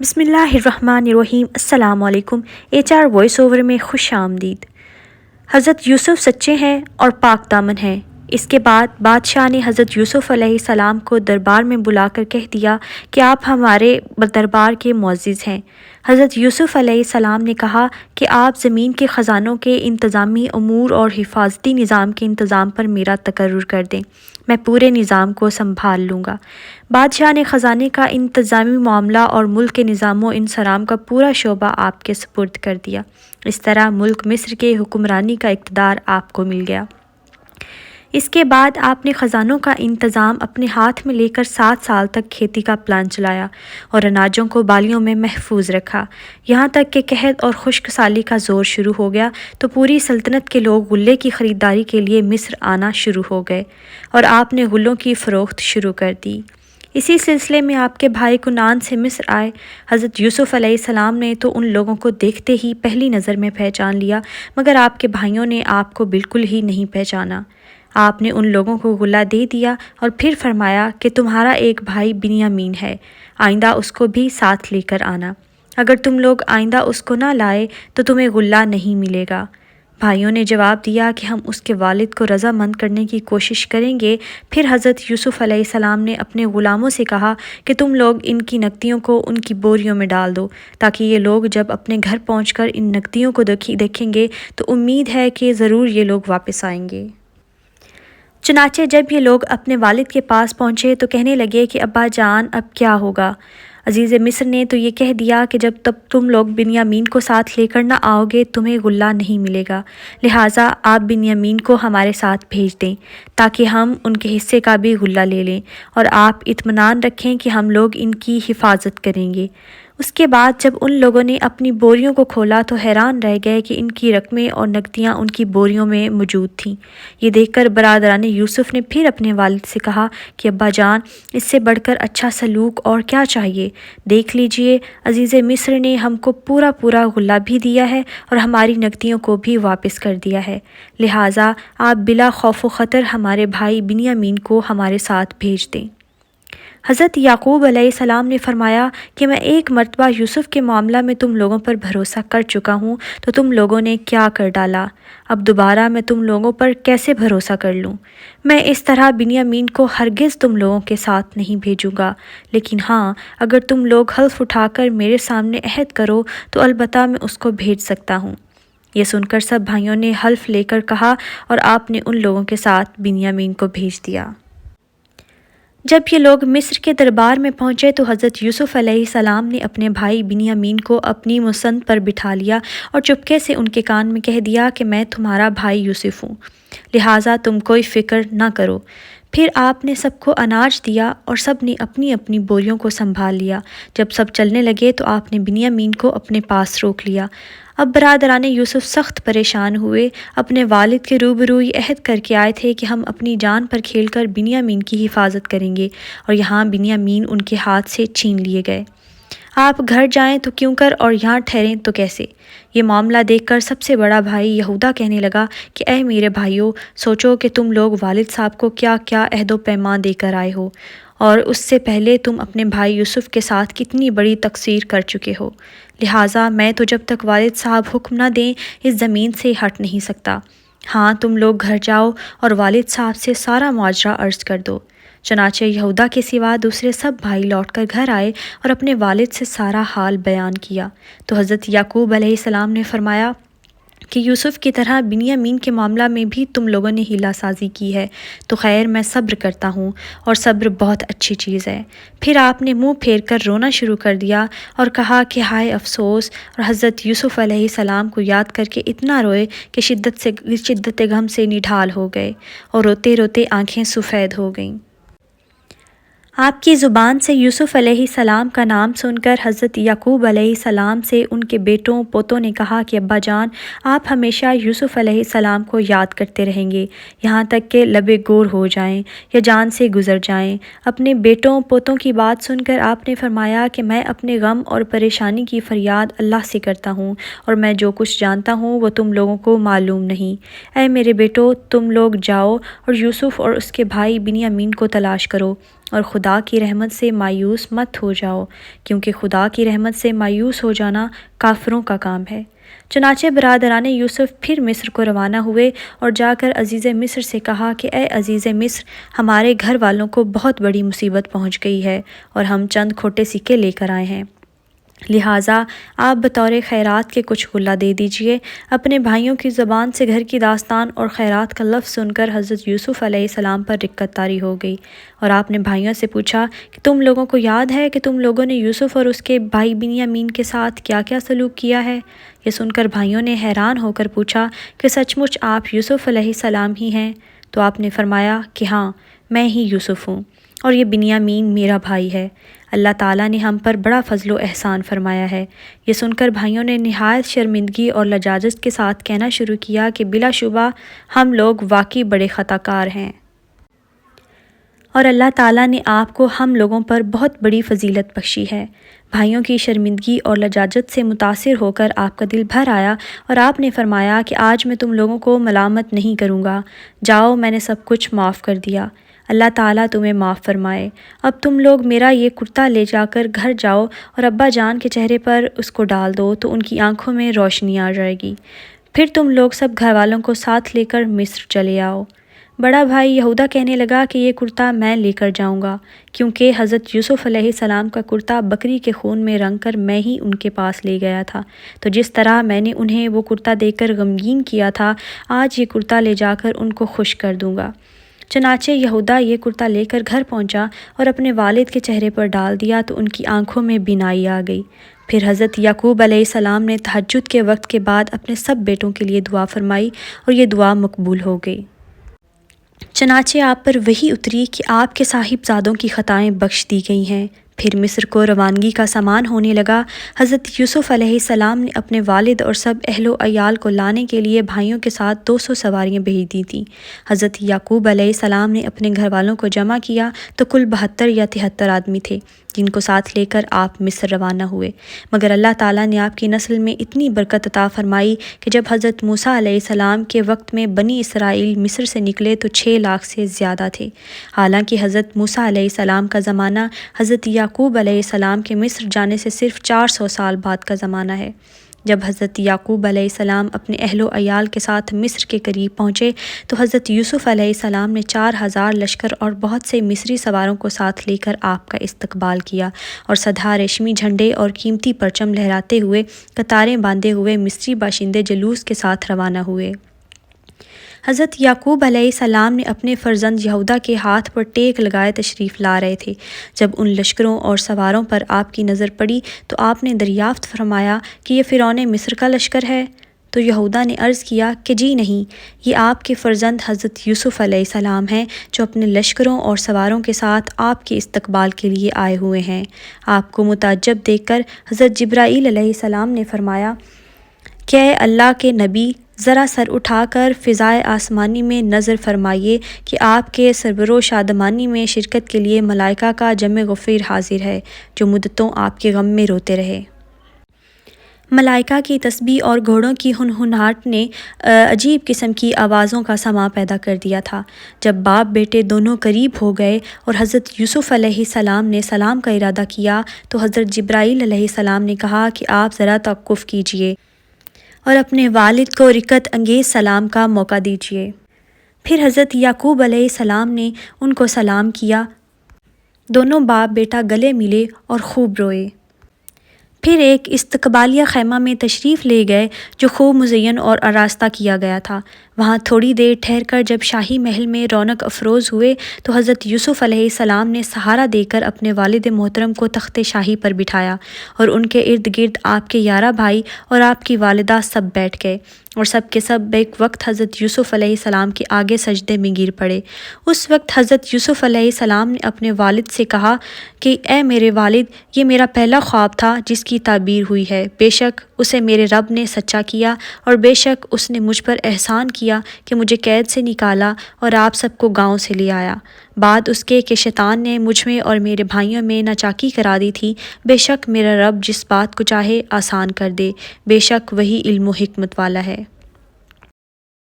بسم اللہ الرحمن الرحیم۔ السلام علیکم۔ HR وائس اوور میں خوش آمدید۔ حضرت یوسف سچے ہیں اور پاک دامن ہیں۔ اس کے بعد بادشاہ نے حضرت یوسف علیہ السلام کو دربار میں بلا کر کہہ دیا کہ آپ ہمارے دربار کے معزز ہیں۔ حضرت یوسف علیہ السلام نے کہا کہ آپ زمین کے خزانوں کے انتظامی امور اور حفاظتی نظام کے انتظام پر میرا تقرر کر دیں، میں پورے نظام کو سنبھال لوں گا۔ بادشاہ نے خزانے کا انتظامی معاملہ اور ملک کے نظام و انصرام کا پورا شعبہ آپ کے سپرد کر دیا۔ اس طرح ملک مصر کے حکمرانی کا اقتدار آپ کو مل گیا۔ اس کے بعد آپ نے خزانوں کا انتظام اپنے ہاتھ میں لے کر 7 سال تک کھیتی کا پلان چلایا اور اناجوں کو بالیوں میں محفوظ رکھا، یہاں تک کہ قحط اور خشک سالی کا زور شروع ہو گیا تو پوری سلطنت کے لوگ غلے کی خریداری کے لیے مصر آنا شروع ہو گئے اور آپ نے غلوں کی فروخت شروع کر دی۔ اسی سلسلے میں آپ کے بھائی کنعان سے مصر آئے۔ حضرت یوسف علیہ السلام نے تو ان لوگوں کو دیکھتے ہی پہلی نظر میں پہچان لیا، مگر آپ کے بھائیوں نے آپ کو بالکل ہی نہیں پہچانا۔ آپ نے ان لوگوں کو غلہ دے دیا اور پھر فرمایا کہ تمہارا ایک بھائی بنیامین ہے، آئندہ اس کو بھی ساتھ لے کر آنا، اگر تم لوگ آئندہ اس کو نہ لائے تو تمہیں غلہ نہیں ملے گا۔ بھائیوں نے جواب دیا کہ ہم اس کے والد کو رضامند کرنے کی کوشش کریں گے۔ پھر حضرت یوسف علیہ السلام نے اپنے غلاموں سے کہا کہ تم لوگ ان کی نقدیوں کو ان کی بوریوں میں ڈال دو، تاکہ یہ لوگ جب اپنے گھر پہنچ کر ان نقدیوں کو دیکھیں گے تو امید ہے کہ ضرور یہ لوگ واپس آئیں گے۔ چنانچہ جب یہ لوگ اپنے والد کے پاس پہنچے تو کہنے لگے کہ ابا جان اب کیا ہوگا؟ عزیز مصر نے تو یہ کہہ دیا کہ جب تک تم لوگ بنیامین کو ساتھ لے کر نہ آؤ گے تمہیں غلہ نہیں ملے گا، لہٰذا آپ بنیامین کو ہمارے ساتھ بھیج دیں تاکہ ہم ان کے حصے کا بھی غلہ لے لیں، اور آپ اطمینان رکھیں کہ ہم لوگ ان کی حفاظت کریں گے۔ اس کے بعد جب ان لوگوں نے اپنی بوریوں کو کھولا تو حیران رہ گئے کہ ان کی رقمیں اور نقدیاں ان کی بوریوں میں موجود تھیں۔ یہ دیکھ کر برادران یوسف نے پھر اپنے والد سے کہا کہ ابا جان اس سے بڑھ کر اچھا سلوک اور کیا چاہیے؟ دیکھ لیجئے، عزیز مصر نے ہم کو پورا غلہ بھی دیا ہے اور ہماری نقدیوں کو بھی واپس کر دیا ہے، لہٰذا آپ بلا خوف و خطر ہمارے بھائی بنیامین کو ہمارے ساتھ بھیج دیں۔ حضرت یعقوب علیہ السلام نے فرمایا کہ میں ایک مرتبہ یوسف کے معاملہ میں تم لوگوں پر بھروسہ کر چکا ہوں تو تم لوگوں نے کیا کر ڈالا، اب دوبارہ میں تم لوگوں پر کیسے بھروسہ کر لوں؟ میں اس طرح بنیامین کو ہرگز تم لوگوں کے ساتھ نہیں بھیجوں گا، لیکن ہاں اگر تم لوگ حلف اٹھا کر میرے سامنے عہد کرو تو البتہ میں اس کو بھیج سکتا ہوں۔ یہ سن کر سب بھائیوں نے حلف لے کر کہا اور آپ نے ان لوگوں کے ساتھ بنیامین کو بھیج دیا۔ جب یہ لوگ مصر کے دربار میں پہنچے تو حضرت یوسف علیہ السلام نے اپنے بھائی بنیامین کو اپنی مسند پر بٹھا لیا اور چپکے سے ان کے کان میں کہہ دیا کہ میں تمہارا بھائی یوسف ہوں، لہٰذا تم کوئی فکر نہ کرو۔ پھر آپ نے سب کو اناج دیا اور سب نے اپنی اپنی بوریوں کو سنبھال لیا۔ جب سب چلنے لگے تو آپ نے بنیامین کو اپنے پاس روک لیا۔ اب برادران یوسف سخت پریشان ہوئے، اپنے والد کے روبرو یہ عہد کر کے آئے تھے کہ ہم اپنی جان پر کھیل کر بنیامین کی حفاظت کریں گے، اور یہاں بنیامین ان کے ہاتھ سے چھین لیے گئے۔ آپ گھر جائیں تو کیوں کر اور یہاں ٹھہریں تو کیسے؟ یہ معاملہ دیکھ کر سب سے بڑا بھائی یہودا کہنے لگا کہ اے میرے بھائیو، سوچو کہ تم لوگ والد صاحب کو کیا کیا عہد و پیمان دے کر آئے ہو، اور اس سے پہلے تم اپنے بھائی یوسف کے ساتھ کتنی بڑی تقصیر کر چکے ہو، لہٰذا میں تو جب تک والد صاحب حکم نہ دیں اس زمین سے ہٹ نہیں سکتا۔ ہاں تم لوگ گھر جاؤ اور والد صاحب سے سارا ماجرا عرض کر دو۔ چنانچہ یہودا کے سوا دوسرے سب بھائی لوٹ کر گھر آئے اور اپنے والد سے سارا حال بیان کیا تو حضرت یعقوب علیہ السلام نے فرمایا کہ یوسف کی طرح بنیامین کے معاملہ میں بھی تم لوگوں نے ہیلا سازی کی ہے، تو خیر میں صبر کرتا ہوں، اور صبر بہت اچھی چیز ہے۔ پھر آپ نے منہ پھیر کر رونا شروع کر دیا اور کہا کہ ہائے افسوس، اور حضرت یوسف علیہ السلام کو یاد کر کے اتنا روئے کہ شدت غم سے نڈھال ہو گئے اور روتے روتے آنکھیں سفید ہو گئیں۔ آپ کی زبان سے یوسف علیہ السلام کا نام سن کر حضرت یعقوب علیہ السلام سے ان کے بیٹوں پوتوں نے کہا کہ ابا جان آپ ہمیشہ یوسف علیہ السلام کو یاد کرتے رہیں گے، یہاں تک کہ لبے گور ہو جائیں یا جان سے گزر جائیں۔ اپنے بیٹوں پوتوں کی بات سن کر آپ نے فرمایا کہ میں اپنے غم اور پریشانی کی فریاد اللہ سے کرتا ہوں، اور میں جو کچھ جانتا ہوں وہ تم لوگوں کو معلوم نہیں۔ اے میرے بیٹو، تم لوگ جاؤ اور یوسف اور اس کے بھائی بنیامین کو تلاش کرو، اور خدا کی رحمت سے مایوس مت ہو جاؤ، کیونکہ خدا کی رحمت سے مایوس ہو جانا کافروں کا کام ہے۔ چنانچہ برادران یوسف پھر مصر کو روانہ ہوئے اور جا کر عزیز مصر سے کہا کہ اے عزیز مصر، ہمارے گھر والوں کو بہت بڑی مصیبت پہنچ گئی ہے اور ہم چند کھوٹے سکے لے کر آئے ہیں، لہٰذا آپ بطور خیرات کے کچھ غلہ دے دیجئے۔ اپنے بھائیوں کی زبان سے گھر کی داستان اور خیرات کا لفظ سن کر حضرت یوسف علیہ السلام پر رقت طاری ہو گئی، اور آپ نے بھائیوں سے پوچھا کہ تم لوگوں کو یاد ہے کہ تم لوگوں نے یوسف اور اس کے بھائی بنیامین کے ساتھ کیا کیا سلوک کیا ہے؟ یہ سن کر بھائیوں نے حیران ہو کر پوچھا کہ سچ مچ آپ یوسف علیہ السلام ہی ہیں؟ تو آپ نے فرمایا کہ ہاں، میں ہی یوسف ہوں، اور یہ بنیامین میرا بھائی ہے۔ اللہ تعالیٰ نے ہم پر بڑا فضل و احسان فرمایا ہے۔ یہ سن کر بھائیوں نے نہایت شرمندگی اور لجاجت کے ساتھ کہنا شروع کیا کہ بلا شبہ ہم لوگ واقعی بڑے خطا کار ہیں، اور اللہ تعالیٰ نے آپ کو ہم لوگوں پر بہت بڑی فضیلت بخشی ہے۔ بھائیوں کی شرمندگی اور لجاجت سے متاثر ہو کر آپ کا دل بھر آیا، اور آپ نے فرمایا کہ آج میں تم لوگوں کو ملامت نہیں کروں گا، جاؤ، میں نے سب کچھ معاف کر دیا، اللہ تعالیٰ تمہیں معاف فرمائے۔ اب تم لوگ میرا یہ کرتا لے جا کر گھر جاؤ اور ابا جان کے چہرے پر اس کو ڈال دو تو ان کی آنکھوں میں روشنی آ جائے گی، پھر تم لوگ سب گھر والوں کو ساتھ لے کر مصر چلے آؤ۔ بڑا بھائی یہودا کہنے لگا کہ یہ کرتا میں لے کر جاؤں گا، کیونکہ حضرت یوسف علیہ السلام کا کرتا بکری کے خون میں رنگ کر میں ہی ان کے پاس لے گیا تھا، تو جس طرح میں نے انہیں وہ کرتا دے کر غمگین کیا تھا، آج یہ کرتا لے جا کر ان کو خوش کر دوں گا۔ چنانچہ یہودا یہ کرتا لے کر گھر پہنچا اور اپنے والد کے چہرے پر ڈال دیا تو ان کی آنکھوں میں بینائی آ گئی۔ پھر حضرت یعقوب علیہ السلام نے تہجد کے وقت کے بعد اپنے سب بیٹوں کے لیے دعا فرمائی، اور یہ دعا مقبول ہو گئی۔ چنانچہ آپ پر وحی اتری کہ آپ کے صاحبزادوں کی خطائیں بخش دی گئی ہیں۔ پھر مصر کو روانگی کا سامان ہونے لگا۔ حضرت یوسف علیہ السلام نے اپنے والد اور سب اہل و عیال کو لانے کے لیے بھائیوں کے ساتھ 200 سواریاں بھیج دی تھیں۔ حضرت یعقوب علیہ السلام نے اپنے گھر والوں کو جمع کیا تو کل 72 یا 73 آدمی تھے، جن کو ساتھ لے کر آپ مصر روانہ ہوئے، مگر اللہ تعالیٰ نے آپ کی نسل میں اتنی برکت عطا فرمائی کہ جب حضرت موسیٰ علیہ السلام کے وقت میں بنی اسرائیل مصر سے نکلے تو 6 لاکھ سے زیادہ تھے، حالانکہ حضرت موسیٰ علیہ السلام کا زمانہ حضرت یعقوب علیہ السلام کے مصر جانے سے صرف 400 سال بعد کا زمانہ ہے۔ جب حضرت یعقوب علیہ السلام اپنے اہل و عیال کے ساتھ مصر کے قریب پہنچے تو حضرت یوسف علیہ السلام نے 4000 لشکر اور بہت سے مصری سواروں کو ساتھ لے کر آپ کا استقبال کیا، اور سدھا ریشمی جھنڈے اور قیمتی پرچم لہراتے ہوئے قطاریں باندھے ہوئے مصری باشندے جلوس کے ساتھ روانہ ہوئے۔ حضرت یعقوب علیہ السلام نے اپنے فرزند یہودا کے ہاتھ پر ٹیک لگائے تشریف لا رہے تھے۔ جب ان لشکروں اور سواروں پر آپ کی نظر پڑی تو آپ نے دریافت فرمایا کہ یہ فرعون مصر کا لشکر ہے؟ تو یہودا نے عرض کیا کہ جی نہیں، یہ آپ کے فرزند حضرت یوسف علیہ السلام ہیں جو اپنے لشکروں اور سواروں کے ساتھ آپ کے استقبال کے لیے آئے ہوئے ہیں۔ آپ کو متعجب دیکھ کر حضرت جبرائیل علیہ السلام نے فرمایا کہ اے اللہ کے نبی، ذرا سر اٹھا کر فضائے آسمانی میں نظر فرمائیے کہ آپ کے سربر و شادمانی میں شرکت کے لیے ملائکہ کا جمع غفیر حاضر ہے جو مدتوں آپ کے غم میں روتے رہے۔ ملائکہ کی تسبیح اور گھوڑوں کی ہنہناہٹ نے عجیب قسم کی آوازوں کا سماع پیدا کر دیا تھا۔ جب باپ بیٹے دونوں قریب ہو گئے اور حضرت یوسف علیہ السلام نے سلام کا ارادہ کیا تو حضرت جبرائیل علیہ السلام نے کہا کہ آپ ذرا توقف کیجیے اور اپنے والد کو رقت انگیز سلام کا موقع دیجیے۔ پھر حضرت یعقوب علیہ السلام نے ان کو سلام کیا۔ دونوں باپ بیٹا گلے ملے اور خوب روئے۔ پھر ایک استقبالیہ خیمہ میں تشریف لے گئے جو خوب مزین اور آراستہ کیا گیا تھا۔ وہاں تھوڑی دیر ٹھہر کر جب شاہی محل میں رونق افروز ہوئے تو حضرت یوسف علیہ السلام نے سہارا دے کر اپنے والد محترم کو تخت شاہی پر بٹھایا، اور ان کے ارد گرد آپ کے 11 بھائی اور آپ کی والدہ سب بیٹھ گئے، اور سب کے سب ایک وقت حضرت یوسف علیہ السلام کے آگے سجدے میں گر پڑے۔ اس وقت حضرت یوسف علیہ السلام نے اپنے والد سے کہا کہ اے میرے والد، یہ میرا پہلا خواب تھا جس کی تعبیر ہوئی ہے، بے شک اسے میرے رب نے سچا کیا، اور بے شک اس نے مجھ پر احسان کیا کہ مجھے قید سے نکالا اور آپ سب کو گاؤں سے لے آیا، بعد اس کے کہ شیطان نے مجھ میں اور میرے بھائیوں میں ناچاکی کرا دی تھی۔ بے شک میرا رب جس بات کو چاہے آسان کر دے، بے شک وہی علم و حکمت والا ہے۔